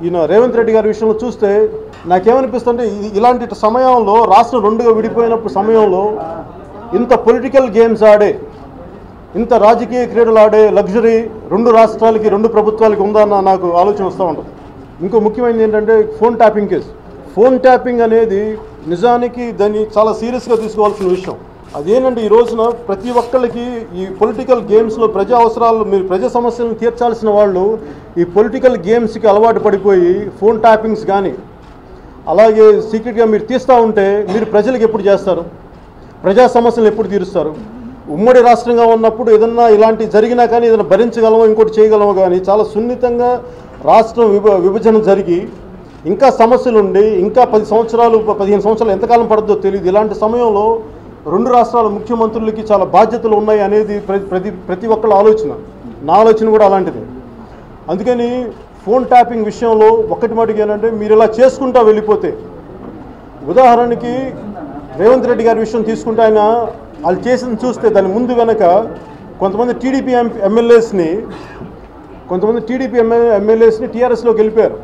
ఈయన రేవంత్ రెడ్డి గారి విషయంలో చూస్తే నాకేమనిపిస్తుంటే ఇలాంటి సమయంలో రాష్ట్రం రెండుగా విడిపోయినప్పుడు సమయంలో ఇంత పొలిటికల్ గేమ్స్ ఆడే ఇంత రాజకీయ క్రీడలు ఆడే లగ్జరీ రెండు రాష్ట్రాలకి రెండు ప్రభుత్వాలకి ఉందన్న నాకు ఆలోచన వస్తూ ఉంటుంది. ఇంకో ముఖ్యమైనది ఏంటంటే phone tapping case. Phone tapping అనేది నిజానికి దాన్ని చాలా సీరియస్గా తీసుకోవాల్సిన విషయం. అదేనంటే ఈ రోజున ప్రతి ఒక్కళ్ళకి ఈ పొలిటికల్ గేమ్స్లో ప్రజా అవసరాలు మీరు ప్రజా సమస్యలను తీర్చాల్సిన వాళ్ళు ఈ పొలిటికల్ గేమ్స్కి అలవాటు పడిపోయి ఫోన్ ట్యాపింగ్స్ కానీ అలాగే సీక్రెట్గా మీరు తీస్తూ ఉంటే మీరు ప్రజలకు ఎప్పుడు చేస్తారు, ప్రజా సమస్యలను ఎప్పుడు తీరుస్తారు? ఉమ్మడి రాష్ట్రంగా ఉన్నప్పుడు ఏదన్నా ఇలాంటి జరిగినా కానీ ఏదైనా భరించగలమో ఇంకోటి చేయగలమో కానీ చాలా సున్నితంగా రాష్ట్రం విభజన జరిగి ఇంకా సమస్యలు ఉండి ఇంకా 10 సంవత్సరాలు 15 సంవత్సరాలు ఎంతకాలం పడుతుందో తెలియదు. ఇలాంటి సమయంలో రెండు రాష్ట్రాల ముఖ్యమంత్రులకి చాలా బాధ్యతలు ఉన్నాయి అనేది ప్రతి ఒక్కళ్ళ ఆలోచన. నా ఆలోచన కూడా అలాంటిది. అందుకని ఫోన్ ట్యాపింగ్ విషయంలో ఒక్కటి మటుకు ఏంటంటే మీరు ఇలా చేసుకుంటూ వెళ్ళిపోతే, ఉదాహరణకి రేవంత్ రెడ్డి గారి విషయం తీసుకుంటే ఆయన వాళ్ళు చేసింది చూస్తే దాని ముందు వెనక కొంతమంది టీడీపీ ఎమ్మెల్యేస్ని టీఆర్ఎస్లోకి వెళ్ళిపోయారు.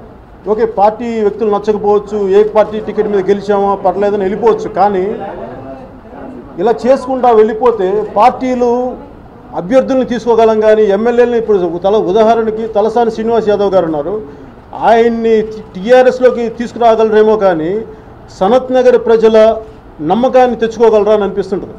ఓకే, పార్టీ వ్యక్తులు నచ్చకపోవచ్చు, ఏ పార్టీ టికెట్ మీద గెలిచామో పర్లేదని వెళ్ళిపోవచ్చు. కానీ ఇలా చేసుకుంటా వెళ్ళిపోతే పార్టీలు అభ్యర్థుల్ని తీసుకోగలం కానీ ఎమ్మెల్యేలని ఇప్పుడు ఉదాహరణకి తలసాని శ్రీనివాస్ యాదవ్ గారు ఉన్నారు, ఆయన్ని టీఆర్ఎస్లోకి తీసుకురాగలరేమో కానీ సనత్ నగర్ ప్రజల నమ్మకాన్ని తెచ్చుకోగలరా అని అనిపిస్తుంటుంది.